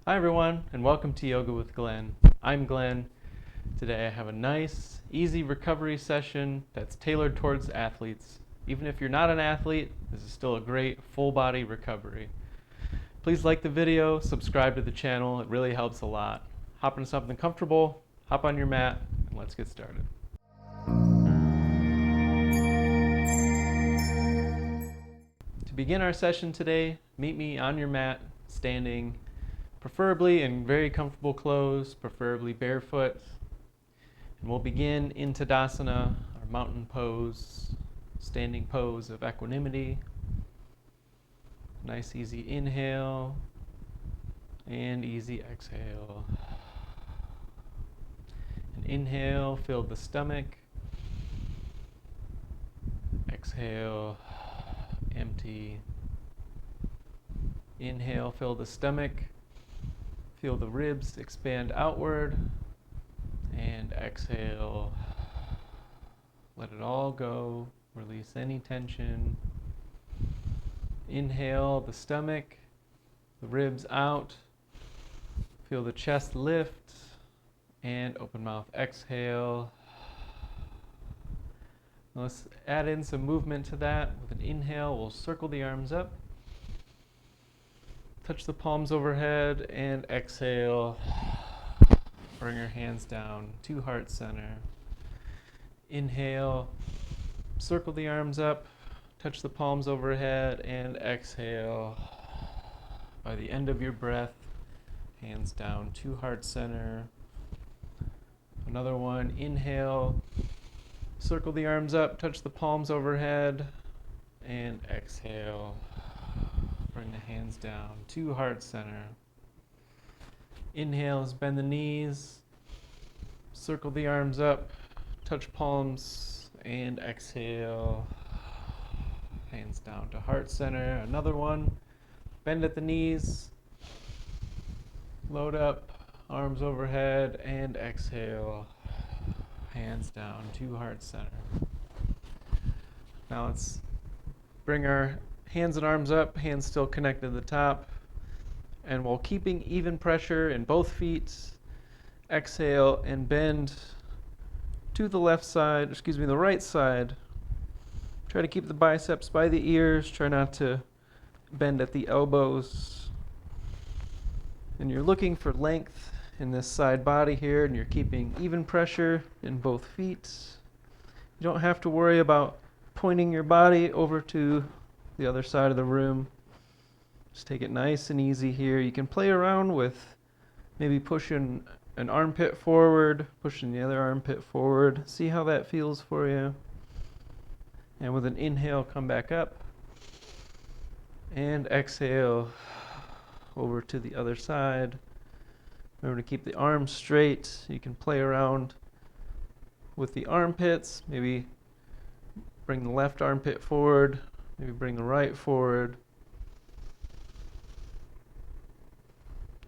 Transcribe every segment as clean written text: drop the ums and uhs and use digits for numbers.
Hi everyone, and welcome to Yoga with Glenn. I'm Glenn. Today I have a nice, easy recovery session that's tailored towards athletes. Even if you're not an athlete, this is still a great full body recovery. Please like the video, subscribe to the channel, it really helps a lot. Hop into something comfortable, hop on your mat, and let's get started. To begin our session today, meet me on your mat, standing, preferably in very comfortable clothes, preferably barefoot. And we'll begin in Tadasana, our mountain pose, standing pose of equanimity. Nice easy inhale and easy exhale. And inhale, fill the stomach. Exhale, empty. Inhale, fill the stomach. Feel the ribs expand outward, and exhale. Let it all go. Release any tension. Inhale the stomach, the ribs out. Feel the chest lift, and open mouth exhale. Now let's add in some movement to that. With an inhale, we'll circle the arms up. Touch the palms overhead and exhale. Bring your hands down to heart center. Inhale, circle the arms up, touch the palms overhead and exhale. By the end of your breath, hands down to heart center. Another one, inhale, circle the arms up, touch the palms overhead and exhale. Bring the hands down to heart center. Inhale is bend the knees, circle the arms up, touch palms, and exhale. Hands down to heart center. Another one, bend at the knees, load up, arms overhead, and exhale. Hands down to heart center. Now let's bring our hands and arms up, hands still connected to the top. And while keeping even pressure in both feet, exhale and bend to the the right side. Try to keep the biceps by the ears. Try not to bend at the elbows. And you're looking for length in this side body here, and you're keeping even pressure in both feet. You don't have to worry about pointing your body over to the other side of the room. Just take it nice and easy here. You can play around with maybe pushing an armpit forward, pushing the other armpit forward. See how that feels for you. And with an inhale, come back up. And exhale over to the other side. Remember to keep the arms straight. You can play around with the armpits. Maybe bring the left armpit forward. Maybe bring the right forward.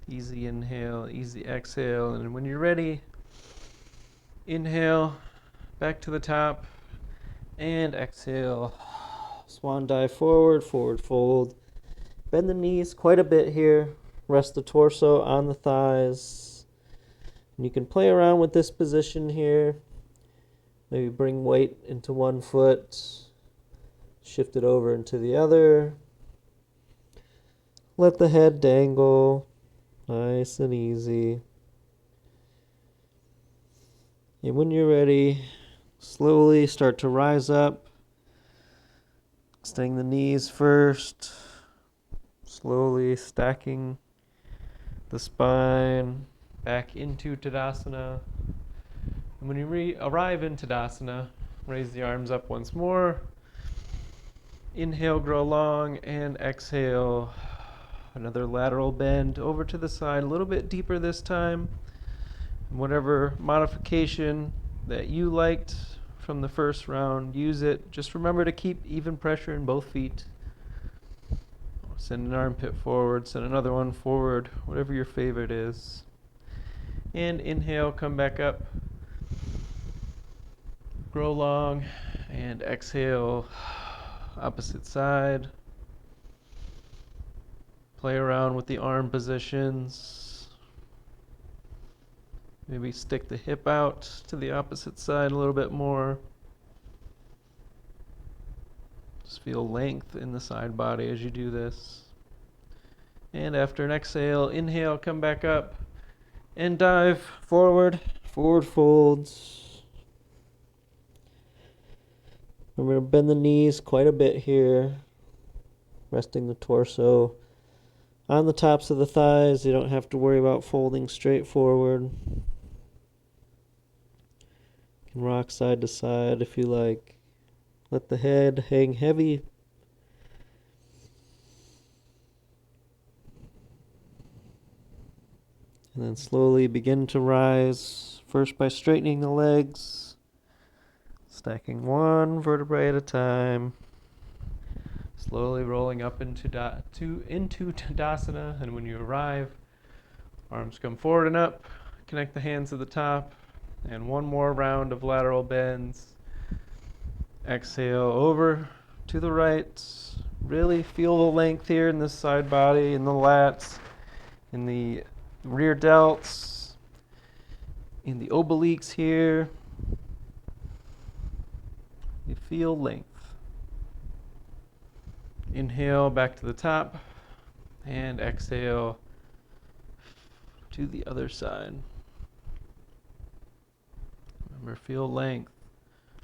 Easy inhale, easy exhale. And when you're ready, inhale, back to the top, and exhale. Swan dive forward, forward fold. Bend the knees quite a bit here. Rest the torso on the thighs. And you can play around with this position here. Maybe bring weight into one foot. Shift it over into the other. Let the head dangle. Nice and easy. And when you're ready, slowly start to rise up. Extending the knees first. Slowly stacking the spine back into Tadasana. And when you arrive in Tadasana, raise the arms up once more. Inhale, grow long, and exhale. Another lateral bend over to the side, a little bit deeper this time. And whatever modification that you liked from the first round, use it. Just remember to keep even pressure in both feet. Send an armpit forward, send another one forward, whatever your favorite is. And inhale, come back up. Grow long, and exhale. Opposite side. Play around with the arm positions. Maybe stick the hip out to the opposite side a little bit more. Just feel length in the side body as you do this. And after an exhale, inhale, come back up and dive forward, forward folds. Remember to bend the knees quite a bit here, resting the torso on the tops of the thighs. You don't have to worry about folding straight forward. You can rock side to side if you like. Let the head hang heavy. And then slowly begin to rise, first by straightening the legs, stacking one vertebrae at a time, slowly rolling up into Tadasana. And when you arrive, arms come forward and up, connect the hands to the top, and one more round of lateral bends. Exhale over to the right. Really feel the length here in the side body, in the lats, in the rear delts, in the obliques here. You feel length. Inhale back to the top and exhale to the other side. Remember, feel length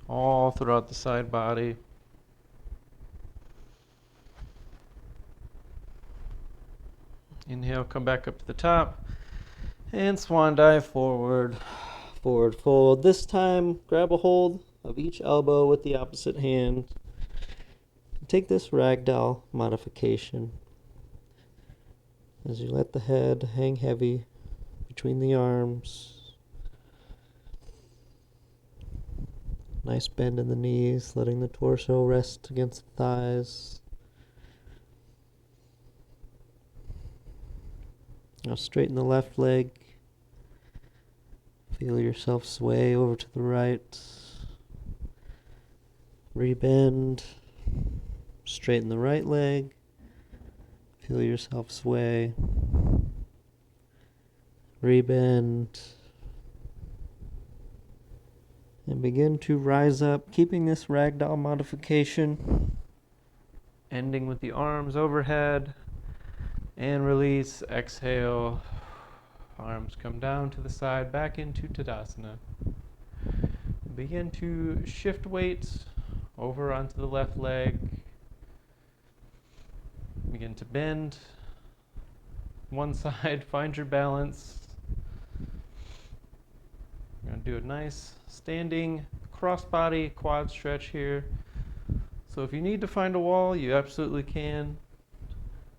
all throughout the side body. Inhale, come back up to the top and swan dive forward, forward fold. This time, grab a hold of each elbow with the opposite hand. Take this ragdoll modification as you let the head hang heavy between the arms. Nice bend in the knees, letting the torso rest against the thighs. Now straighten the left leg. Feel yourself sway over to the right. Rebend. Straighten the right leg. Feel yourself sway. Rebend. And begin to rise up, keeping this ragdoll modification. Ending with the arms overhead. And release, exhale. Arms come down to the side, back into Tadasana. Begin to shift weight over onto the left leg. Begin to bend one side, find your balance. We're going to do a nice standing cross-body quad stretch here. So if you need to find a wall, you absolutely can.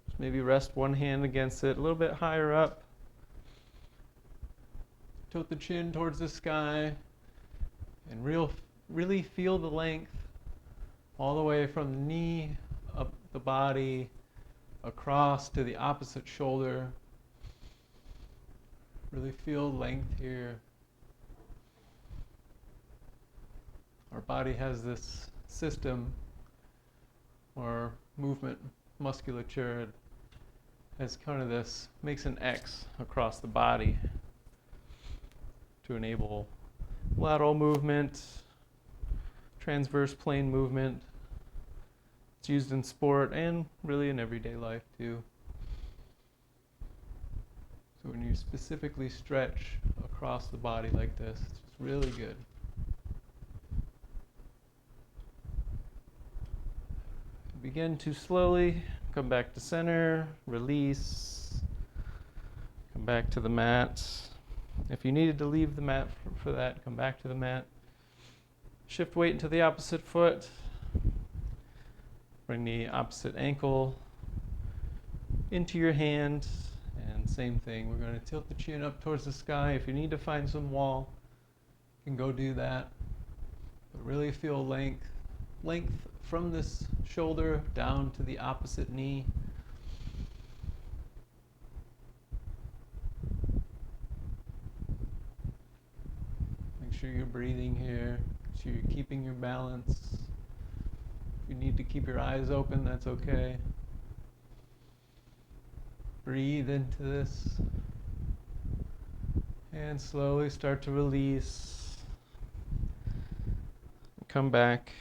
Just maybe rest one hand against it, a little bit higher up. Tilt the chin towards the sky and really feel the length all the way from the knee up the body across to the opposite shoulder. Really feel length here. Our body has this system or movement musculature. It has kind of this, makes an X across the body to enable lateral movement, transverse plane movement. It's used in sport and really in everyday life too. So when you specifically stretch across the body like this, it's just really good. Begin to slowly come back to center, release, come back to the mat. If you needed to leave the mat for that, come back to the mat. Shift weight into the opposite foot. Bring the opposite ankle into your hand. And same thing, we're going to tilt the chin up towards the sky. If you need to find some wall, you can go do that. But really feel length from this shoulder down to the opposite knee. Make sure you're breathing here. Make sure you're keeping your balance. If you need to keep your eyes open, that's okay. Breathe into this. And slowly start to release. Come back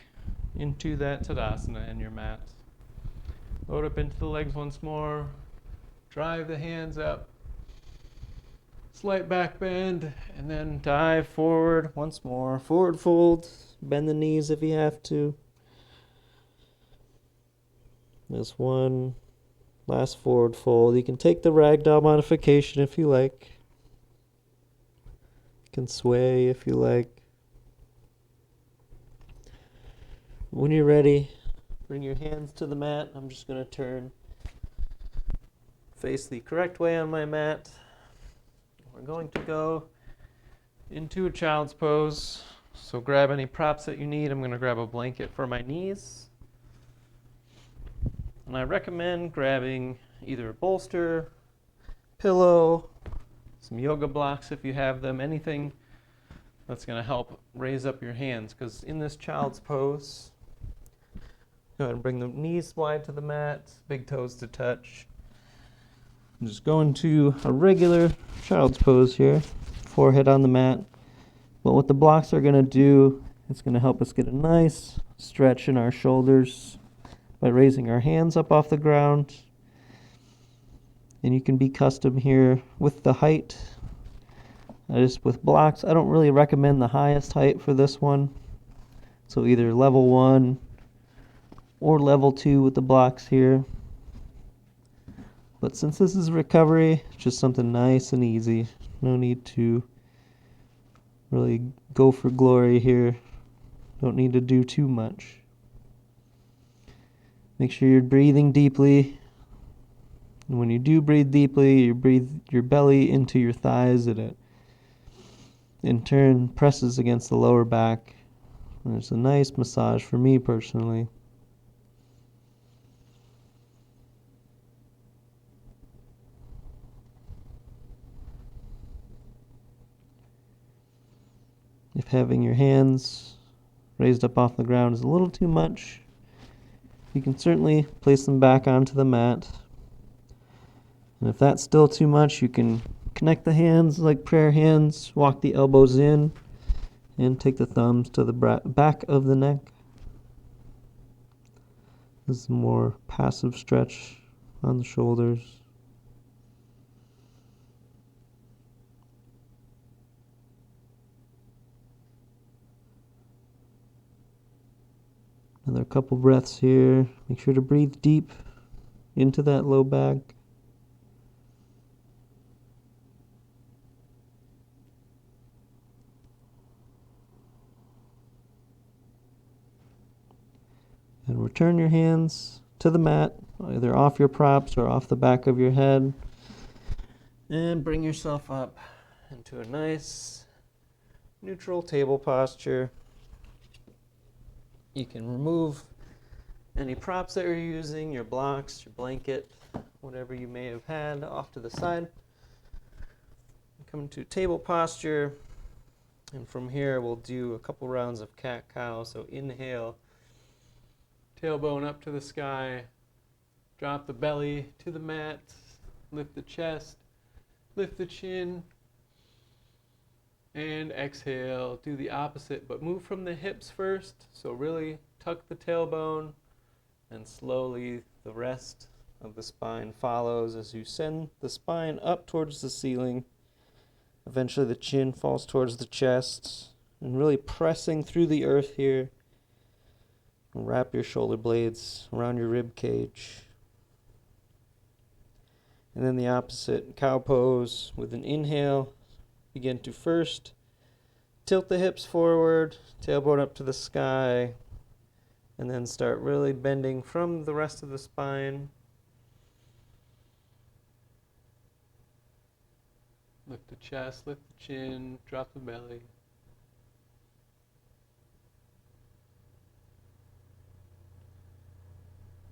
into that Tadasana in your mat. Load up into the legs once more. Drive the hands up. Slight back bend, and then dive forward once more. Forward fold. Bend the knees if you have to. This one. Last forward fold. You can take the ragdoll modification if you like. You can sway if you like. When you're ready, bring your hands to the mat. I'm just going to turn, face the correct way on my mat. We're going to go into a child's pose. So grab any props that you need. I'm going to grab a blanket for my knees. And I recommend grabbing either a bolster, pillow, some yoga blocks if you have them, anything that's going to help raise up your hands. Because in this child's pose, go ahead and bring the knees wide to the mat, big toes to touch. I'm just going to a regular child's pose here, forehead on the mat. But what the blocks are going to do, it's going to help us get a nice stretch in our shoulders by raising our hands up off the ground. And you can be custom here with the height. Just with blocks, I don't really recommend the highest height for this one. So either level 1 or level 2 with the blocks here. But since this is recovery, it's just something nice and easy. No need to really go for glory here. Don't need to do too much. Make sure you're breathing deeply. And when you do breathe deeply, you breathe your belly into your thighs, and it in turn presses against the lower back. And it's a nice massage for me personally. If having your hands raised up off the ground is a little too much, you can certainly place them back onto the mat. And if that's still too much, you can connect the hands like prayer hands, walk the elbows in, and take the thumbs to the back of the neck. This is a more passive stretch on the shoulders. Another couple breaths here. Make sure to breathe deep into that low back. And return your hands to the mat, either off your props or off the back of your head. And bring yourself up into a nice neutral table posture. You can remove any props that you're using, your blocks, your blanket, whatever you may have had off to the side. Come to table posture. And from here, we'll do a couple rounds of cat-cow. So inhale, tailbone up to the sky, drop the belly to the mat, lift the chest, lift the chin, and exhale. Do the opposite, but move from the hips first. So really tuck the tailbone, and slowly the rest of the spine follows as you send the spine up towards the ceiling. Eventually the chin falls towards the chest, and really pressing through the earth here. Wrap your shoulder blades around your rib cage. And then the opposite, cow pose with an inhale. Begin to first tilt the hips forward, tailbone up to the sky, and then start really bending from the rest of the spine. Lift the chest, lift the chin, drop the belly.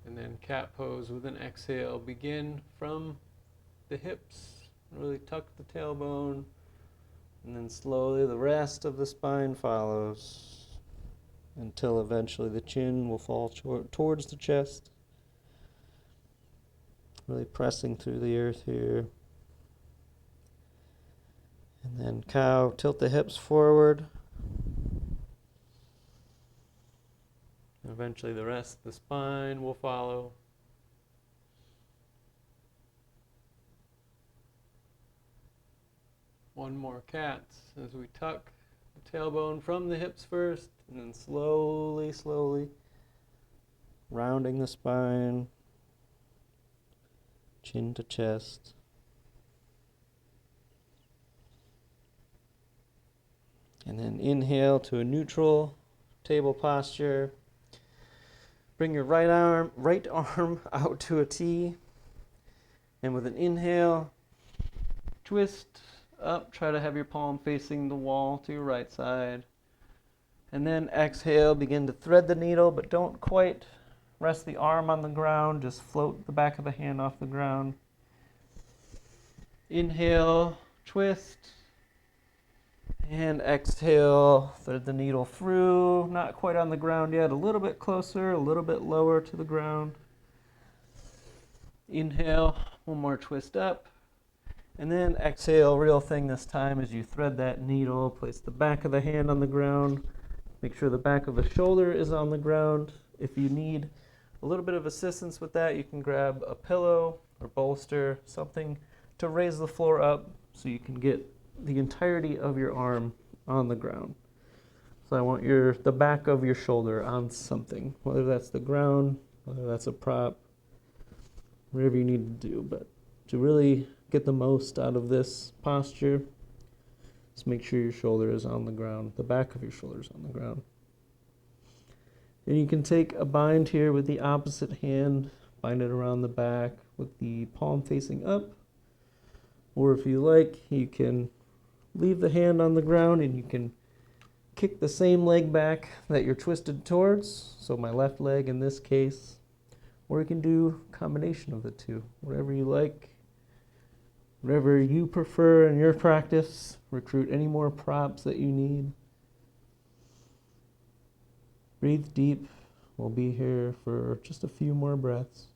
And then cat pose with an exhale. Begin from the hips, really tuck the tailbone, and then slowly the rest of the spine follows until eventually the chin will fall towards the chest. Really pressing through the earth here. And then And cow, tilt the hips forward. Eventually the rest of the spine will follow. One more cat as we tuck the tailbone from the hips first, and then slowly, slowly Rounding the spine, chin to chest. And then inhale to a neutral table posture. Bring your right arm out to a T. And with an inhale, twist up, try to have your palm facing the wall to your right side. and then exhale, begin to thread the needle, but don't quite rest the arm on the ground, just float the back of the hand off the ground. Inhale, twist. And exhale, thread the needle through, not quite on the ground yet, a little bit closer, a little bit lower to the ground. Inhale, one more twist up. And then exhale, real thing this time as you thread that needle, place the back of the hand on the ground, make sure the back of the shoulder is on the ground. If you need a little bit of assistance with that, you can grab a pillow or bolster, something to raise the floor up so you can get the entirety of your arm on the ground. So I want the back of your shoulder on something, whether that's the ground, whether that's a prop, whatever you need to do. But to really get the most out of this posture, just make sure your shoulder is on the ground, the back of your shoulder is on the ground. And you can take a bind here with the opposite hand, bind it around the back with the palm facing up. Or if you like, you can leave the hand on the ground and you can kick the same leg back that you're twisted towards. So my left leg in this case. Or you can do a combination of the two, whatever you like, whatever you prefer in your practice. Recruit any more props that you need. Breathe deep. We'll be here for just a few more breaths.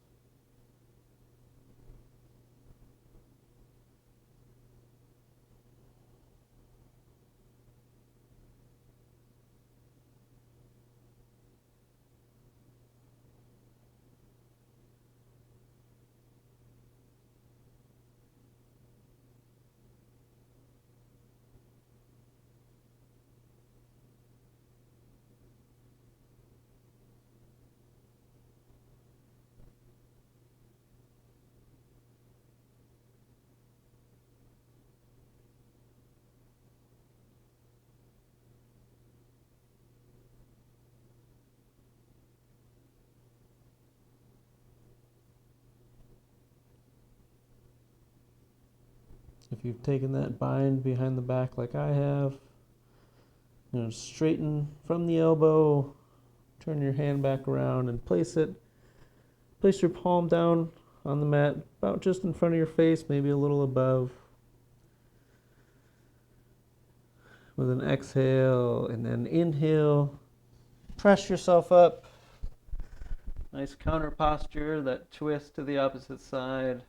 If you've taken that bind behind the back like I have, straighten from the elbow, turn your hand back around and place your palm down on the mat, about just in front of your face, maybe a little above. With an exhale and then inhale, press yourself up. Nice counter posture, that twist to the opposite side.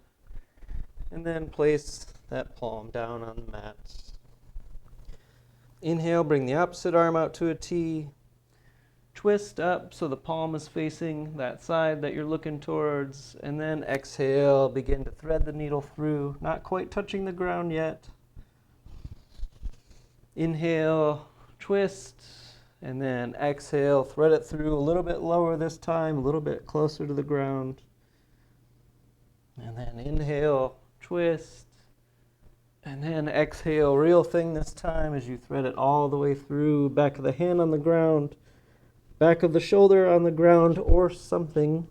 And then place that palm down on the mat. Inhale, bring the opposite arm out to a T. Twist up so the palm is facing that side that you're looking towards. And then exhale, begin to thread the needle through, not quite touching the ground yet. Inhale, twist, and then exhale, thread it through a little bit lower this time, a little bit closer to the ground. And then inhale, twist, and then exhale, real thing this time as you thread it all the way through, back of the hand on the ground, back of the shoulder on the ground or something.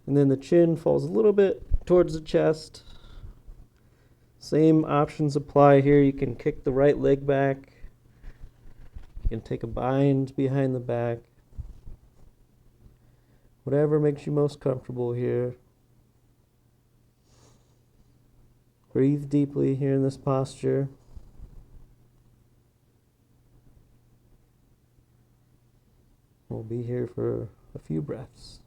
And then the chin falls a little bit towards the chest. Same options apply here. You can kick the right leg back. You can take a bind behind the back. Whatever makes you most comfortable here. Breathe deeply here in this posture. We'll be here for a few breaths.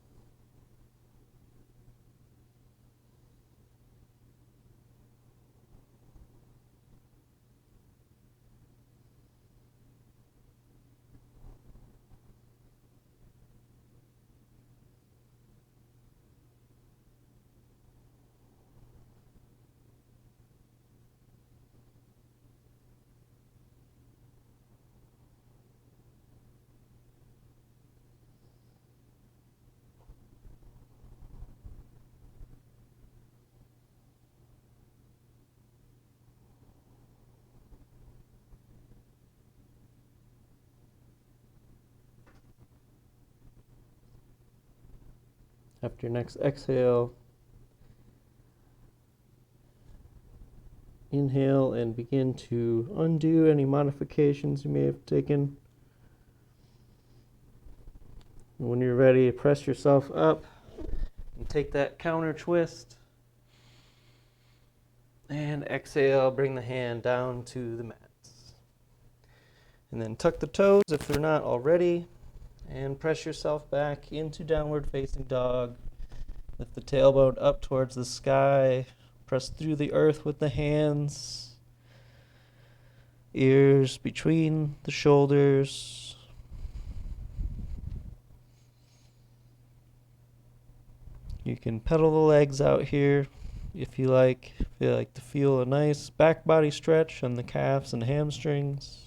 After your next exhale, inhale and begin to undo any modifications you may have taken. And when you're ready, press yourself up and take that counter twist. And exhale, bring the hand down to the mats. And then tuck the toes if they're not already, and press yourself back into downward facing dog. Lift the tailbone up towards the sky. Press through the earth with the hands. Ears between the shoulders. You can pedal the legs out here if you like. If you like to feel a nice back body stretch on the calves and hamstrings.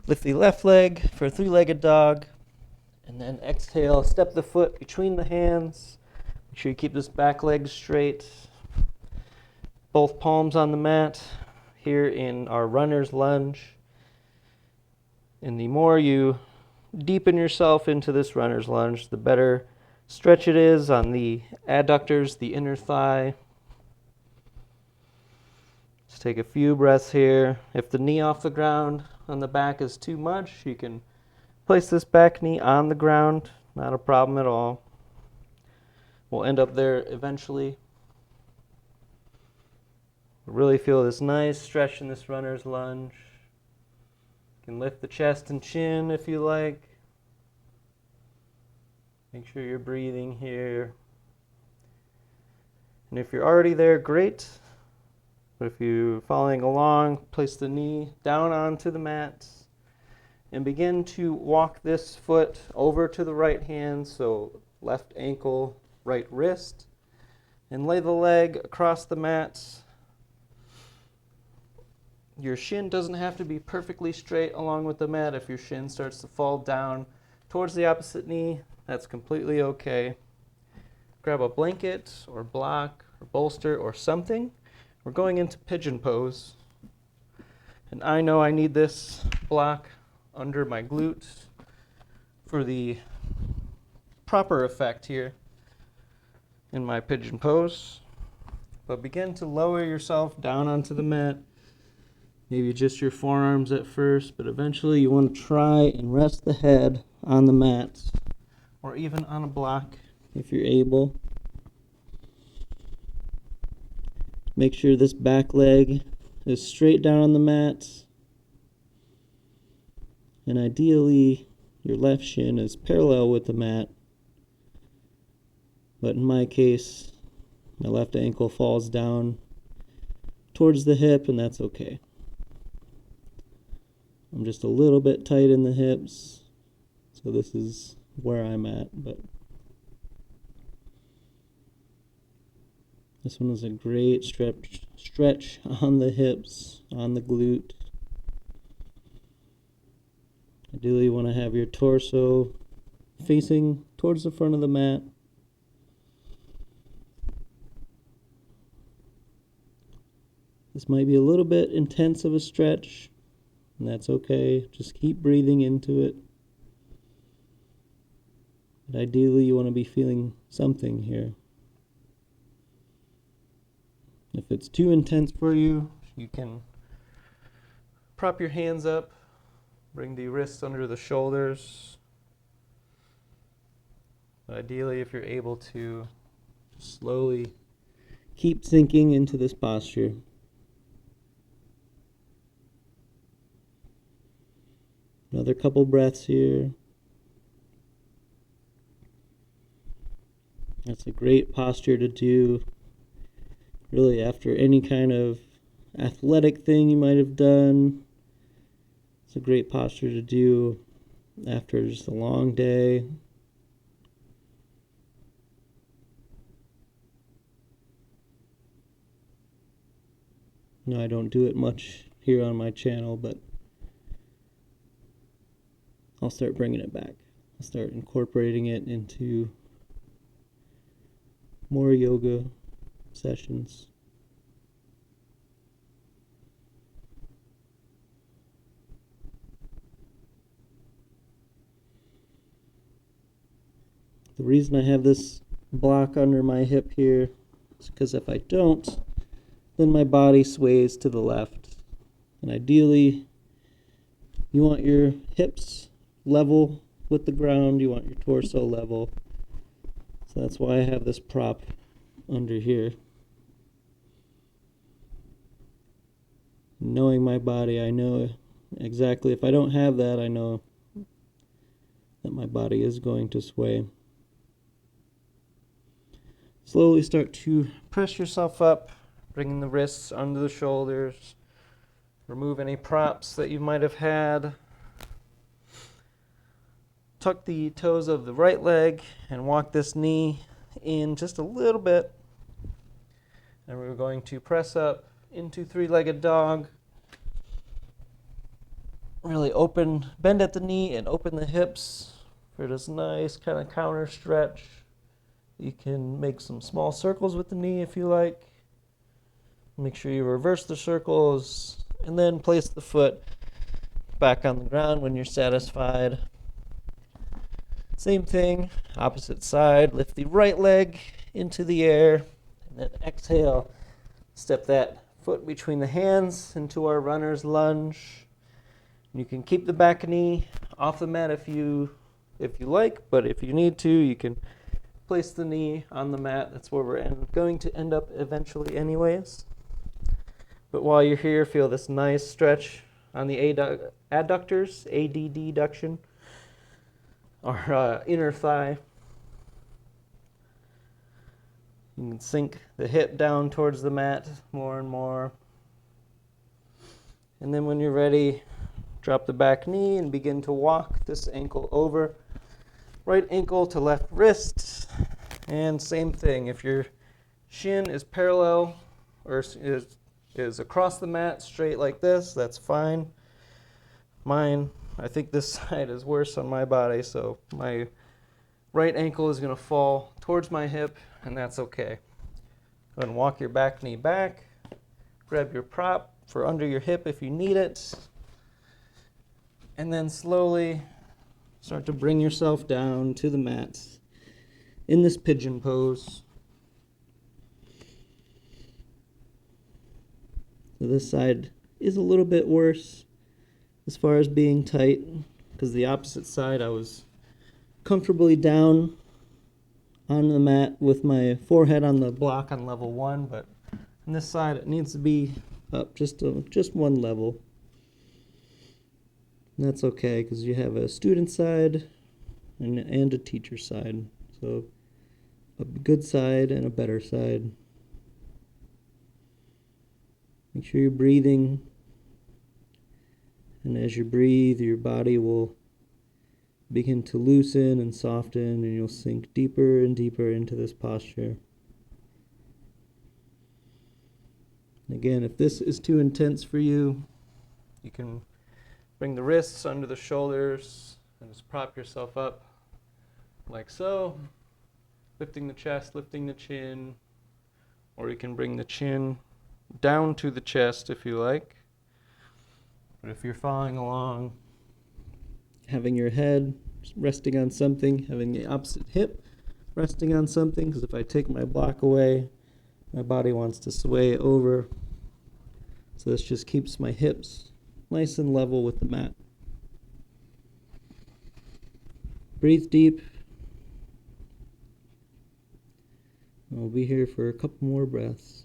Lift the left leg for a three-legged dog. And then exhale, step the foot between the hands. Make sure you keep this back leg straight. Both palms on the mat here in our runner's lunge. And the more you deepen yourself into this runner's lunge, the better stretch it is on the adductors, the inner thigh. Just take a few breaths here. If the knee off the ground on the back is too much, you can place this back knee on the ground. Not a problem at all. We'll end up there eventually. Really feel this nice stretch in this runner's lunge. You can lift the chest and chin if you like. Make sure you're breathing here. And if you're already there, great. But if you're following along, place the knee down onto the mat and begin to walk this foot over to the right hand, so left ankle, right wrist, and lay the leg across the mat. Your shin doesn't have to be perfectly straight along with the mat. If your shin starts to fall down towards the opposite knee, that's completely okay. Grab a blanket or block or bolster or something. We're going into pigeon pose. And I know I need this block under my glutes for the proper effect here in my pigeon pose. But begin to lower yourself down onto the mat. Maybe just your forearms at first, but eventually you want to try and rest the head on the mat or even on a block if you're able. Make sure this back leg is straight down on the mat. And ideally, your left shin is parallel with the mat. But in my case, my left ankle falls down towards the hip, and that's okay. I'm just a little bit tight in the hips, so this is where I'm at, but this one is a great stretch on the hips, on the glute. Ideally, you want to have your torso facing towards the front of the mat. This might be a little bit intense of a stretch, and that's okay. Just keep breathing into it. But ideally, you want to be feeling something here. If it's too intense for you, you can prop your hands up, bring the wrists under the shoulders. But ideally, if you're able to, just slowly keep sinking into this posture. Another couple breaths here. That's a great posture to do really after any kind of athletic thing you might have done. It's a great posture to do after just a long day. No, I don't do it much here on my channel, but I'll start bringing it back. I'll start incorporating it into more yoga sessions. The reason I have this block under my hip here is because if I don't, then my body sways to the left. And ideally, you want your hips level with the ground, you want your torso level. So that's why I have this prop under here. Knowing my body, I know exactly, if I don't have that, I know that my body is going to sway. Slowly start to press yourself up, bringing the wrists under the shoulders. Remove any props that you might have had. Tuck the toes of the right leg and walk this knee in just a little bit. And we're going to press up into three-legged dog. Really open, bend at the knee and open the hips for this nice kind of counter stretch. You can make some small circles with the knee if you like. Make sure you reverse the circles and then place the foot back on the ground when you're satisfied. Same thing, opposite side. Lift the right leg into the air and then exhale. Step that foot between the hands into our runner's lunge. You can keep the back knee off the mat if you like, but if you need to, you can place the knee on the mat. That's where we're going to end up eventually anyways. But while you're here, feel this nice stretch on the adductors, adduction, or inner thigh. You can sink the hip down towards the mat more and more. And then when you're ready, drop the back knee and begin to walk this ankle over. Right ankle to left wrist. And same thing, if your shin is parallel or is across the mat straight like this, that's fine. Mine, I think this side is worse on my body, so my right ankle is going to fall towards my hip, and that's okay. Go ahead and walk your back knee back. Grab your prop for under your hip if you need it. And then slowly start to bring yourself down to the mat in this pigeon pose. So this side is a little bit worse as far as being tight, because the opposite side I was comfortably down on the mat with my forehead on the block on level 1, but on this side it needs to be up just one level. And that's okay, because you have a student side and a teacher side. So a good side and a better side. Make sure you're breathing. And as you breathe, your body will begin to loosen and soften, and you'll sink deeper and deeper into this posture. Again, if this is too intense for you, you can bring the wrists under the shoulders and just prop yourself up like so, lifting the chest, lifting the chin, or you can bring the chin down to the chest if you like. But if you're following along, having your head resting on something, having the opposite hip resting on something, because if I take my block away, my body wants to sway over. So this just keeps my hips nice and level with the mat. Breathe deep. We'll be here for a couple more breaths.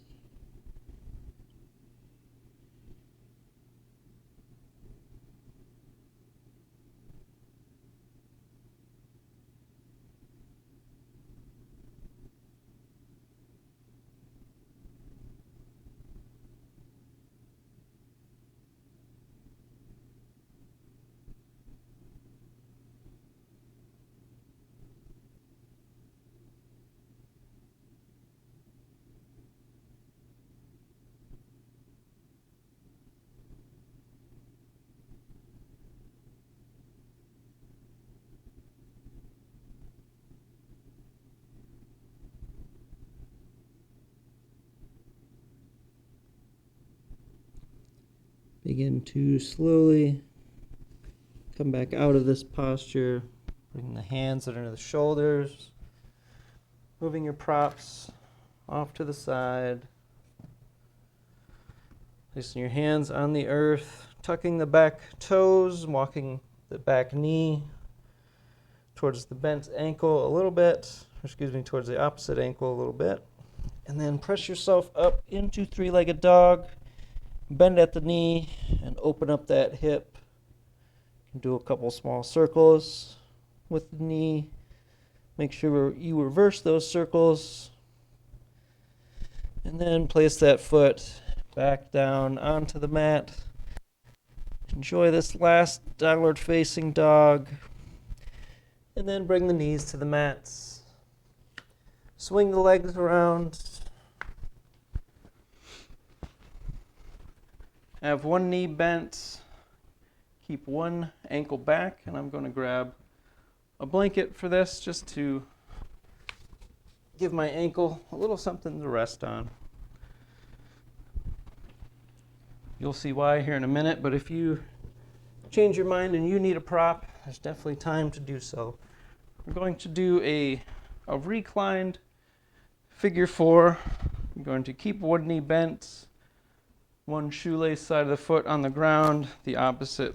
Begin to slowly come back out of this posture. Bring the hands under the shoulders. Moving your props off to the side. Placing your hands on the earth, tucking the back toes, walking the back knee towards the bent ankle a little bit, towards the opposite ankle a little bit. And then press yourself up into three-legged dog, bend at the knee, and open up that hip. Do a couple small circles with the knee. Make sure you reverse those circles. And then place that foot back down onto the mat. Enjoy this last downward facing dog. And then bring the knees to the mats. Swing the legs around. Have one knee bent. Keep one ankle back, and I'm going to grab a blanket for this just to give my ankle a little something to rest on. You'll see why here in a minute, but if you change your mind and you need a prop, there's definitely time to do so. We're going to do a reclined figure four. I'm going to keep one knee bent, one shoelace side of the foot on the ground, the opposite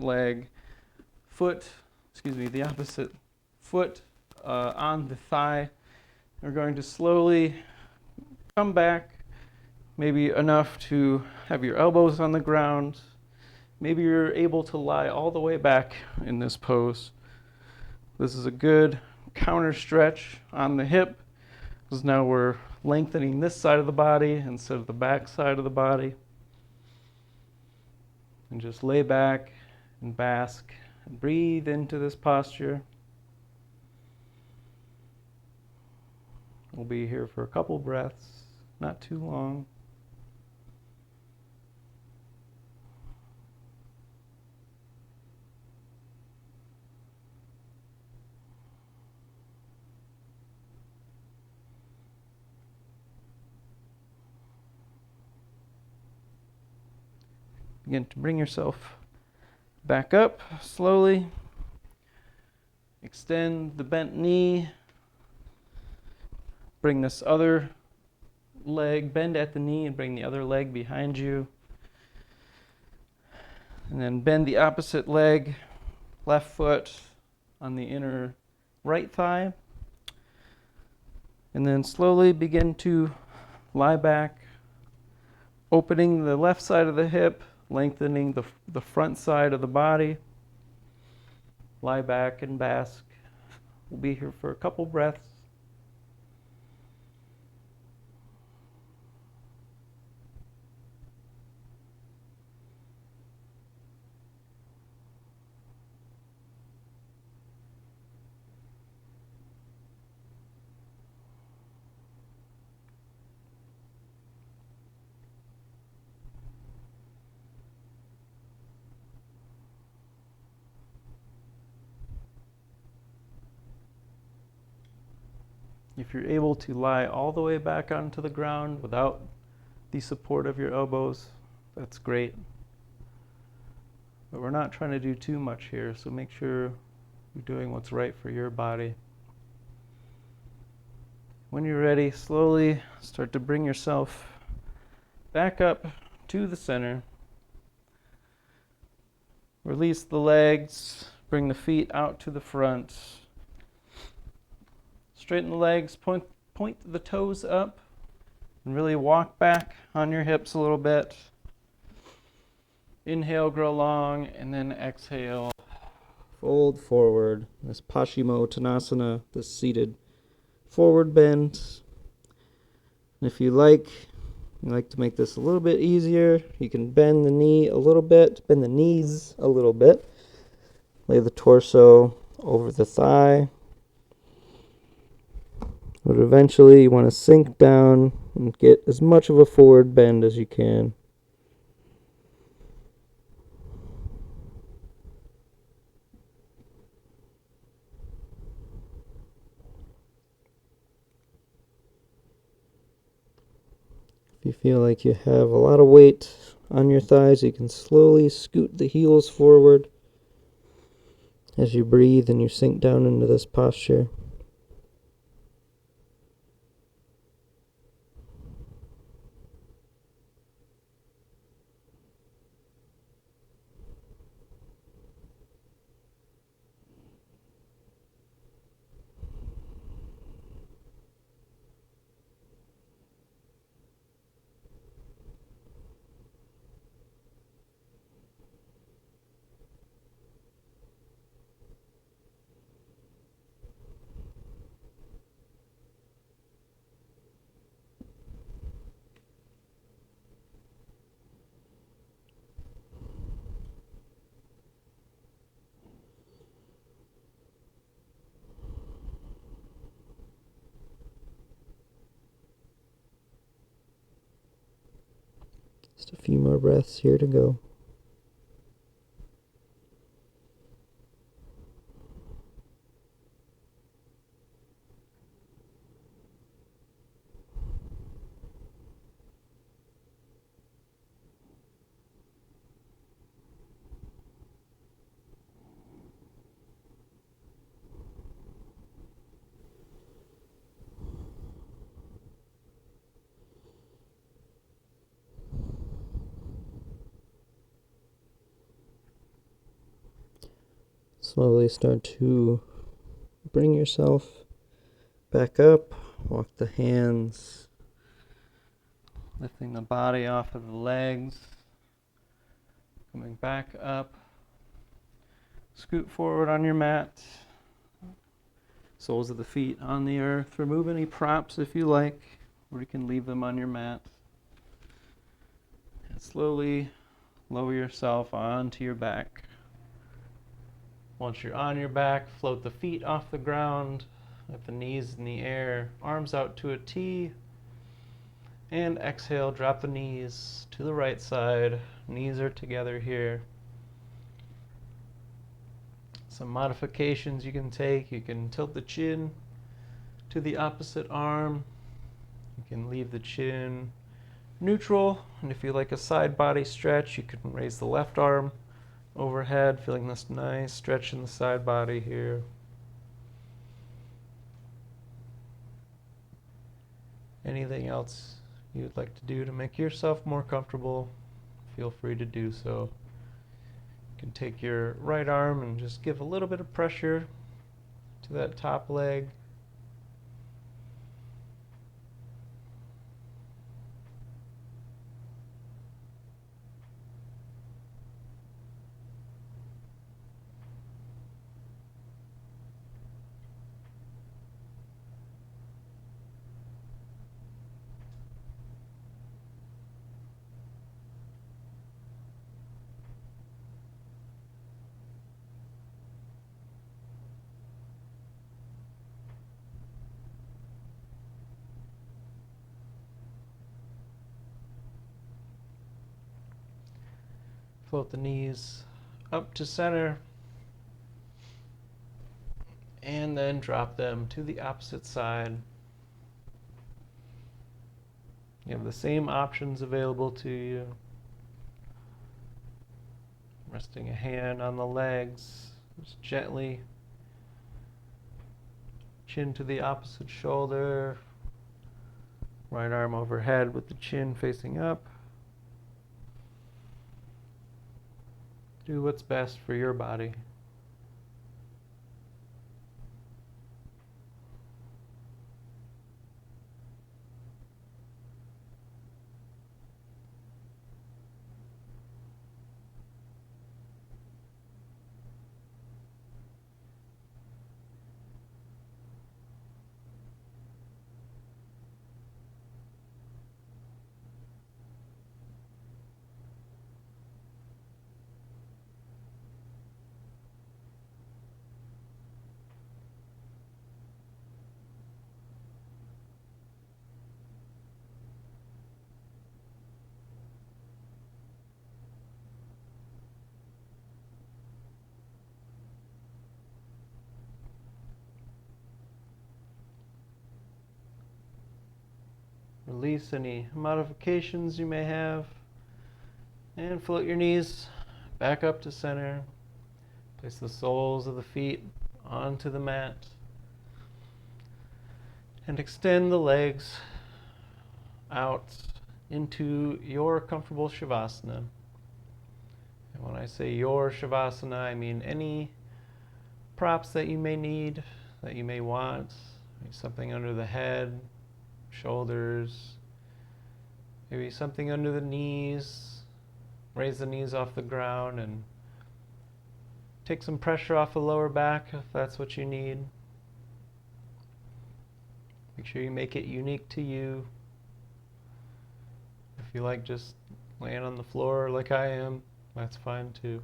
foot on the thigh. We're going to slowly come back, maybe enough to have your elbows on the ground. Maybe you're able to lie all the way back in this pose. This is a good counter stretch on the hip, because now we're lengthening this side of the body instead of the back side of the body. And just lay back and bask and breathe into this posture. We'll be here for a couple breaths, not too long. Begin to bring yourself back up slowly. Extend the bent knee. Bring this other leg, bend at the knee and bring the other leg behind you. And then bend the opposite leg, left foot on the inner right thigh. And then slowly begin to lie back, opening the left side of the hip, lengthening the front side of the body. Lie back and bask. We'll be here for a couple breaths. If you're able to lie all the way back onto the ground without the support of your elbows, that's great. But we're not trying to do too much here, so make sure you're doing what's right for your body. When you're ready, slowly start to bring yourself back up to the center. Release the legs, bring the feet out to the front. Straighten the legs, point the toes up, and really walk back on your hips a little bit. Inhale, grow long, and then exhale. Fold forward. This Paschimottanasana, this seated forward bend. And if you like to make this a little bit easier, you can bend the knees a little bit. Lay the torso over the thigh. But eventually you want to sink down and get as much of a forward bend as you can. If you feel like you have a lot of weight on your thighs, you can slowly scoot the heels forward as you breathe and you sink down into this posture. Just a few more breaths here to go. Slowly start to bring yourself back up. Walk the hands, lifting the body off of the legs, coming back up. Scoot forward on your mat. Soles of the feet on the earth. Remove any props if you like, or you can leave them on your mat. And slowly lower yourself onto your back. Once you're on your back, float the feet off the ground, with the knees in the air, arms out to a T, and exhale, drop the knees to the right side. Knees are together here. Some modifications you can take. You can tilt the chin to the opposite arm. You can leave the chin neutral, and if you like a side body stretch, you can raise the left arm overhead, feeling this nice stretch in the side body here. Anything else you'd like to do to make yourself more comfortable, feel free to do so. You can take your right arm and just give a little bit of pressure to that top leg. Float the knees up to center, and then drop them to the opposite side. You have the same options available to you. Resting a hand on the legs, just gently. Chin to the opposite shoulder. Right arm overhead with the chin facing up. Do what's best for your body. Release any modifications you may have, and float your knees back up to center. Place the soles of the feet onto the mat, and extend the legs out into your comfortable Shavasana. And when I say your Shavasana, I mean any props that you may need, that you may want. Maybe something under the head, shoulders, maybe something under the knees. Raise the knees off the ground and take some pressure off the lower back if that's what you need. Make sure you make it unique to you. If you like just laying on the floor like I am, that's fine too.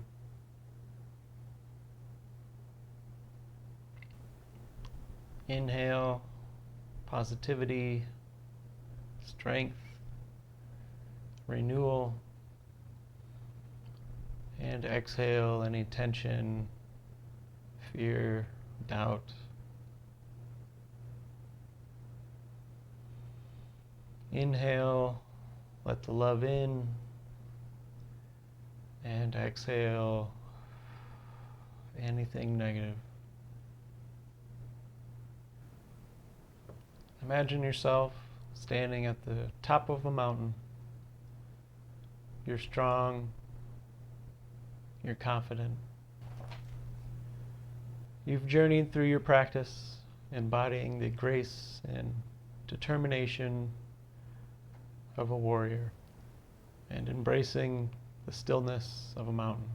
Inhale, positivity, strength. renewal. And exhale any tension, fear, doubt. Inhale, let the love in. And exhale anything negative. Imagine yourself standing at the top of a mountain. You're strong. You're confident. You've journeyed through your practice, embodying the grace and determination of a warrior and embracing the stillness of a mountain.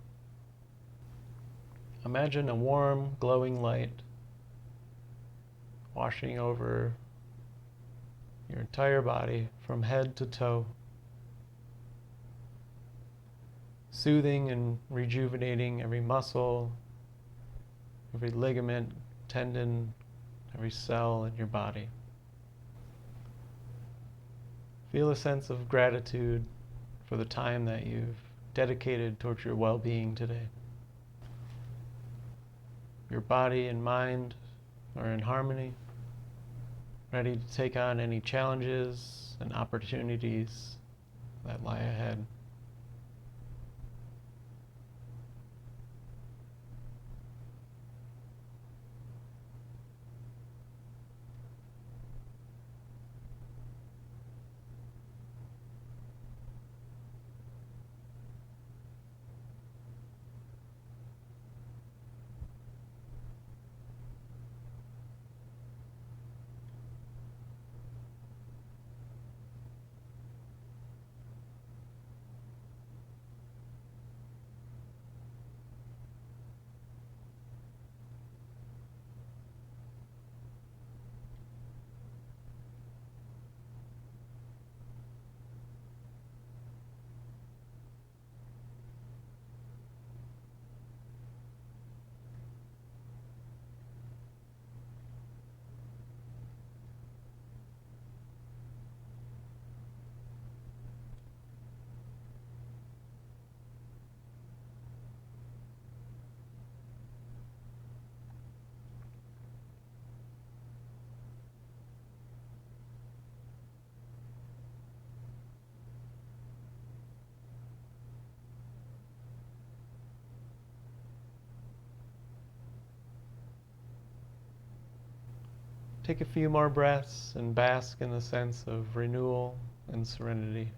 Imagine a warm, glowing light washing over your entire body from head to toe, soothing and rejuvenating every muscle, every ligament, tendon, every cell in your body. Feel a sense of gratitude for the time that you've dedicated towards your well-being today. Your body and mind are in harmony, ready to take on any challenges and opportunities that lie ahead. Take a few more breaths and bask in the sense of renewal and serenity.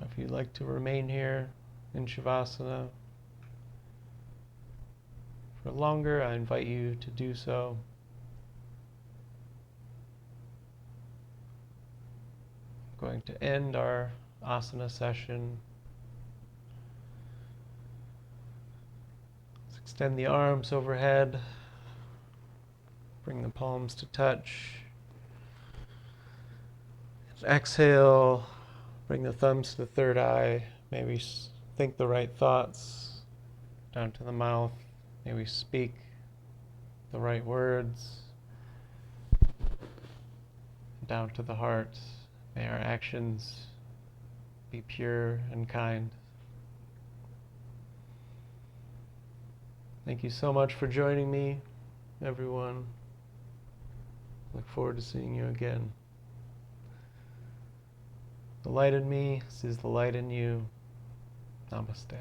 If you'd like to remain here in Shavasana for longer, I invite you to do so. I'm going to end our asana session. Let's extend the arms overhead. Bring the palms to touch. Exhale. Bring the thumbs to the third eye. Maybe think the right thoughts. Down to the mouth. Maybe speak the right words. Down to the heart. May our actions be pure and kind. Thank you so much for joining me, everyone. Look forward to seeing you again. The light in me sees the light in you. Namaste.